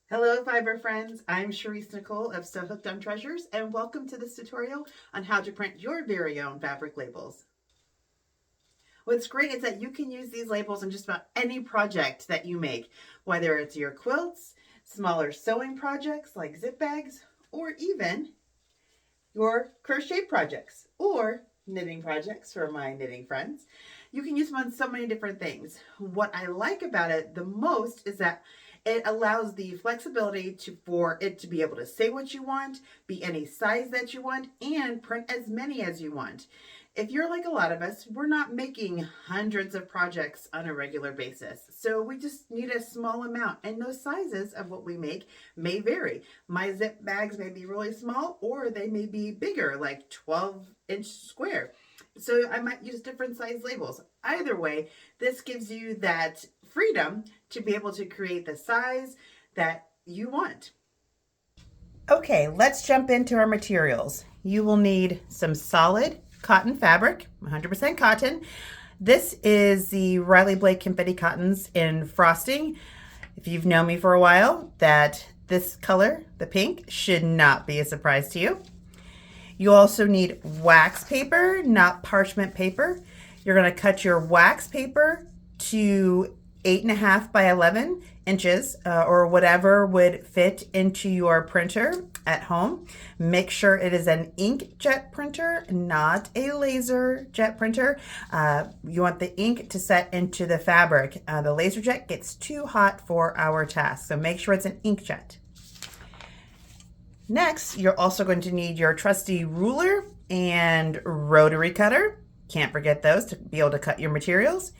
Hello fiber friends, I'm Sharice Nicole of Sew Hooked on Treasures and welcome to this tutorial on how to print your very own fabric labels. What's great is that you can use these labels on just about any project that you make, whether it's your quilts, smaller sewing projects like zip bags, or even your crochet projects or knitting projects for my knitting friends. You can use them on so many different things. What I like about it the most is that it allows the flexibility for it to be able to say what you want, be any size that you want, and print as many as you want. If you're like a lot of us, we're not making hundreds of projects on a regular basis. So we just need a small amount, and those sizes of what we make may vary. My zip bags may be really small, or they may be bigger, like 12-inch square. So I might use different size labels. Either way, this gives you that freedom to be able to create the size that you want. Okay, let's jump into our materials. You will need some solid cotton fabric, 100% cotton. This is the Riley Blake Confetti Cottons in frosting. If you've known me for a while, that this color, the pink, should not be a surprise to you. You also need wax paper, not parchment paper. You're going to cut your wax paper to 8.5 by 11 inches or whatever would fit into your printer at home. Make sure it is an inkjet printer, not a laser jet printer. You want the ink to set into the fabric. The laser jet gets too hot for our task, so make sure it's an inkjet. Next, you're also going to need your trusty ruler and rotary cutter. Can't forget those to be able to cut your materials.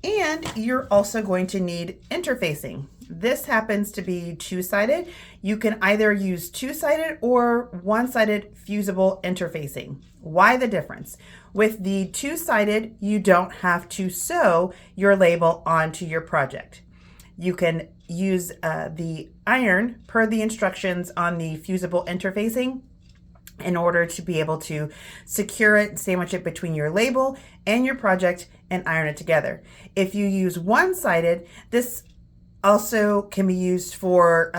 And you're also going to need interfacing. This happens to be two-sided. You can either use two-sided or one-sided fusible interfacing. Why the difference? With the two-sided, you don't have to sew your label onto your project. You can use the iron per the instructions on the fusible interfacing in order to be able to secure it, sandwich it between your label and your project, and iron it together. If you use one-sided, this also can be used for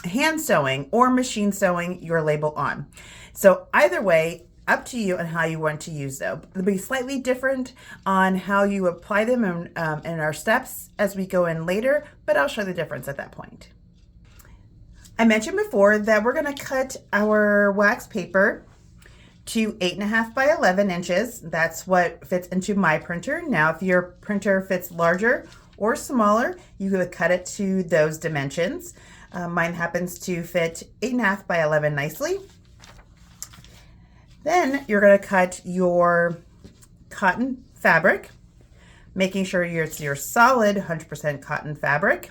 hand sewing or machine sewing your label on. So either way, up to you on how you want to use them. It'll be slightly different on how you apply them in our steps as we go in later, but I'll show the difference at that point. I mentioned before that we're going to cut our wax paper to 8.5 by 11 inches. That's what fits into my printer. Now, if your printer fits larger or smaller, you could cut it to those dimensions. Mine happens to fit 8.5 by 11 nicely. Then you're going to cut your cotton fabric, making sure it's your solid 100% cotton fabric.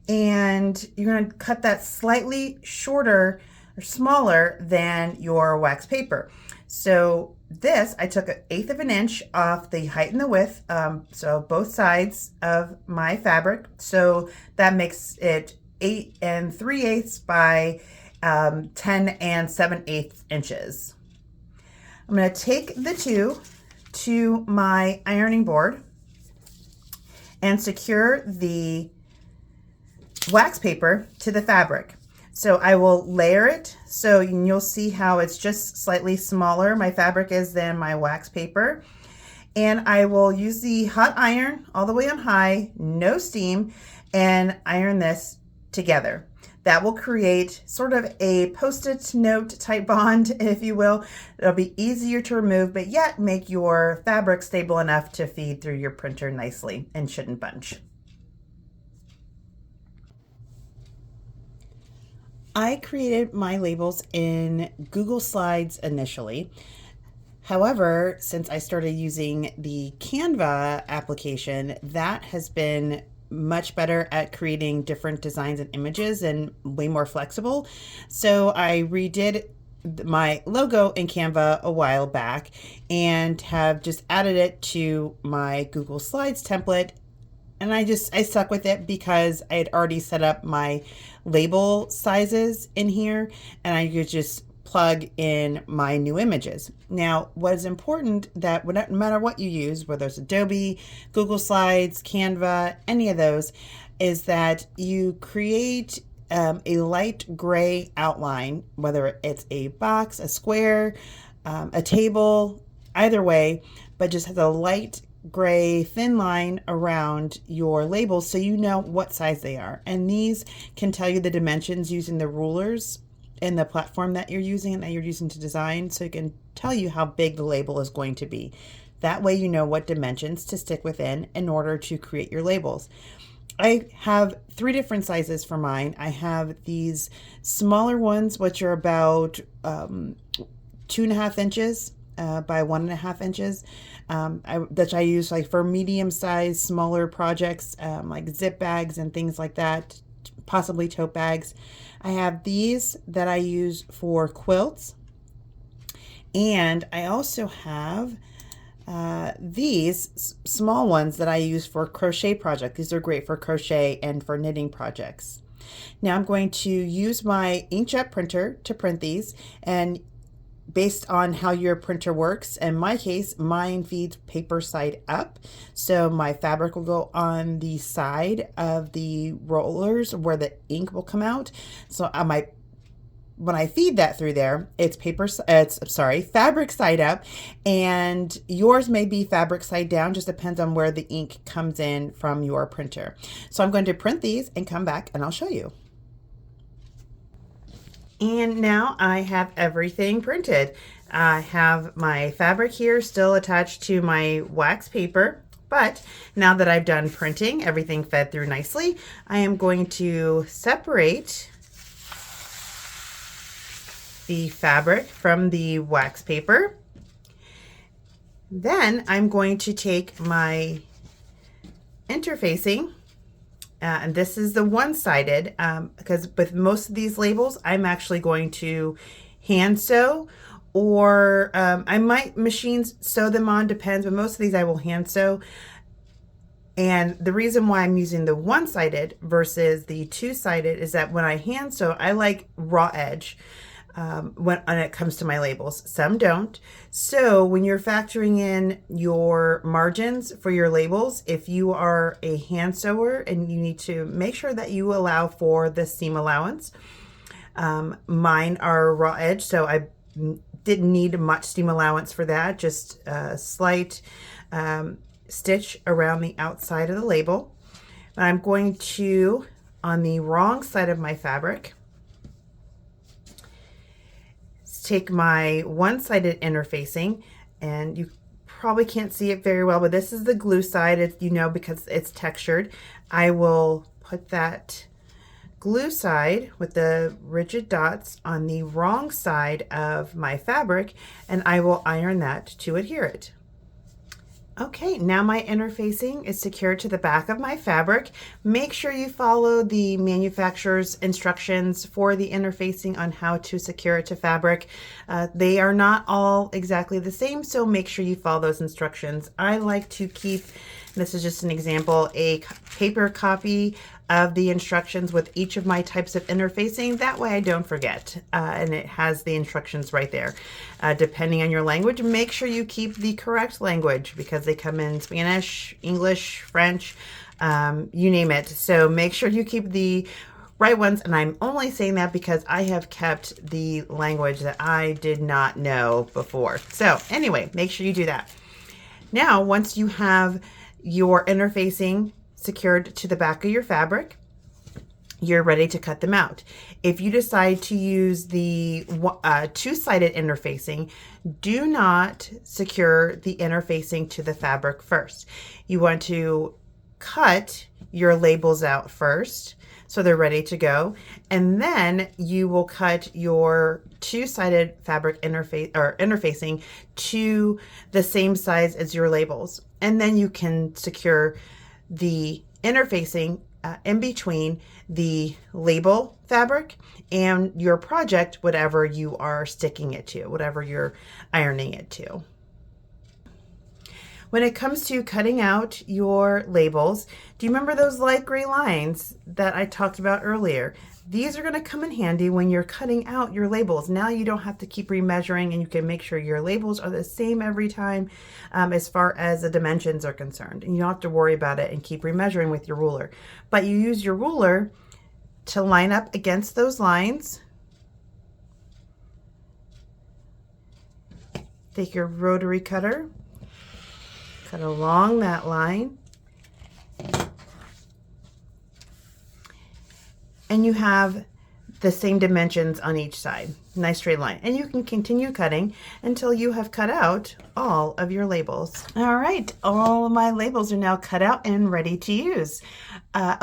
And you're going to cut that slightly shorter or smaller than your wax paper. So this, I took 1/8 of an inch off the height and the width, so both sides of my fabric. So that makes it 8 3/8 by 10 7/8 inches. I'm going to take the two to my ironing board and secure the wax paper to the fabric. So I will layer it so you'll see how it's just slightly smaller my fabric is than my wax paper. And I will use the hot iron all the way on high, no steam, and iron this together. That will create sort of a post-it note type bond, if you will. It'll be easier to remove, but yet make your fabric stable enough to feed through your printer nicely and shouldn't bunch. I created my labels in Google Slides initially. However, since I started using the Canva application, that has been much better at creating different designs and images and way more flexible. So I redid my logo in Canva a while back and have just added it to my Google Slides template. And I stuck with it because I had already set up my label sizes in here and I could just plug in my new images. Now, what is important that no matter what you use, whether it's Adobe, Google Slides, Canva, any of those, is that you create a light gray outline, whether it's a box, a square, a table, either way, but just has a light gray thin line around your labels so you know what size they are. And these can tell you the dimensions using the rulers in the platform that you're using and that you're using to design, so it can tell you how big the label is going to be. That way you know what dimensions to stick within in order to create your labels. I have 3 different sizes for mine. I have these smaller ones, which are about 2.5 inches by 1.5 inches, that I use like for medium-sized, smaller projects, like zip bags and things like that, possibly tote bags. I have these that I use for quilts, and I also have these small ones that I use for crochet projects. These are great for crochet and for knitting projects. Now I'm going to use my inkjet printer to print these, and based on how your printer works, in my case, mine feeds paper side up. So my fabric will go on the side of the rollers where the ink will come out. So when I feed that through there, it's fabric side up, and yours may be fabric side down, just depends on where the ink comes in from your printer. So I'm going to print these and come back and I'll show you. And now I have everything printed. I have my fabric here still attached to my wax paper, but now that I've done printing, everything fed through nicely, I am going to separate the fabric from the wax paper. Then I'm going to take my interfacing, and this is the one-sided, because with most of these labels, I'm actually going to hand sew, or I might machine sew them on, depends, but most of these I will hand sew. And the reason why I'm using the one-sided versus the two-sided is that when I hand sew, I like raw edge. When it comes to my labels. Some don't. So when you're factoring in your margins for your labels, if you are a hand sewer, and you need to make sure that you allow for the seam allowance. Mine are raw edge, so I didn't need much seam allowance for that, just a slight stitch around the outside of the label. And I'm going to, on the wrong side of my fabric, take my one-sided interfacing, and you probably can't see it very well, but this is the glue side, because it's textured. I will put that glue side with the rigid dots on the wrong side of my fabric, and I will iron that to adhere it. Okay, now my interfacing is secured to the back of my fabric. Make sure you follow the manufacturer's instructions for the interfacing on how to secure it to fabric. They are not all exactly the same, so make sure you follow those instructions. I like to keep, this is just an example, a paper copy of the instructions with each of my types of interfacing. That way I don't forget, and it has the instructions right there. Depending on your language, make sure you keep the correct language, because they come in Spanish, English, French, you name it. So make sure you keep the right ones, and I'm only saying that because I have kept the language that I did not know before. So anyway, make sure you do that. Now, once you have your interfacing secured to the back of your fabric, you're ready to cut them out. If you decide to use the two-sided interfacing, do not secure the interfacing to the fabric first. You want to cut your labels out first so they're ready to go, and then you will cut your two-sided fabric interfacing to the same size as your labels, and then you can secure the interfacing in between the label fabric and your project, whatever you are sticking it to, whatever you're ironing it to. When it comes to cutting out your labels, do you remember those light gray lines that I talked about earlier? These are going to come in handy when you're cutting out your labels. Now you don't have to keep remeasuring, and you can make sure your labels are the same every time as far as the dimensions are concerned. And you don't have to worry about it and keep remeasuring with your ruler. But you use your ruler to line up against those lines. Take your rotary cutter, cut along that line, and you have the same dimensions on each side. Nice straight line. And you can continue cutting until you have cut out all of your labels. All right, all of my labels are now cut out and ready to use.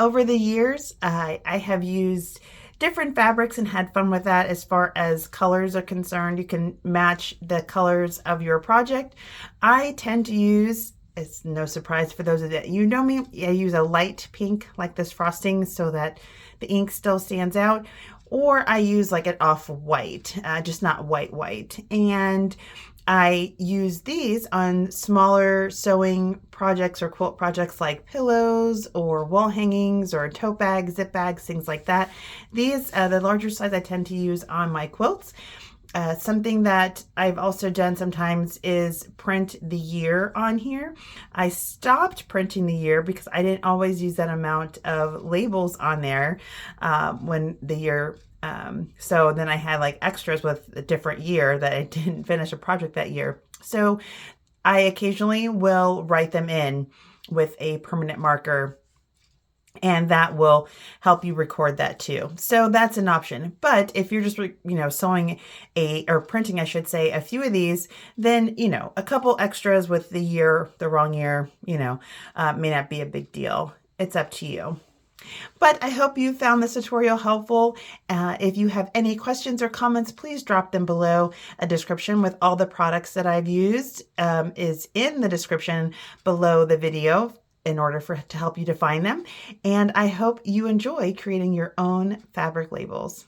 Over the years, I have used different fabrics and had fun with that. As far as colors are concerned, you can match the colors of your project. I tend to use, it's no surprise for those of you know me, I use a light pink like this frosting so that the ink still stands out, or I use like an off-white, just not white. And I use these on smaller sewing projects or quilt projects like pillows or wall hangings or tote bags, zip bags, things like that. These, the larger size I tend to use on my quilts. Something that I've also done sometimes is print the year on here. I stopped printing the year because I didn't always use that amount of labels on there when the year, so then I had like extras with a different year that I didn't finish a project that year. So I occasionally will write them in with a permanent marker, and that will help you record that too. So that's an option. But if you're just, sewing or printing, I should say, a few of these, then, a couple extras with the year, the wrong year, may not be a big deal. It's up to you. But I hope you found this tutorial helpful. If you have any questions or comments, please drop them below. A description with all the products that I've used is in the description below the video in order to help you to find them. And I hope you enjoy creating your own fabric labels.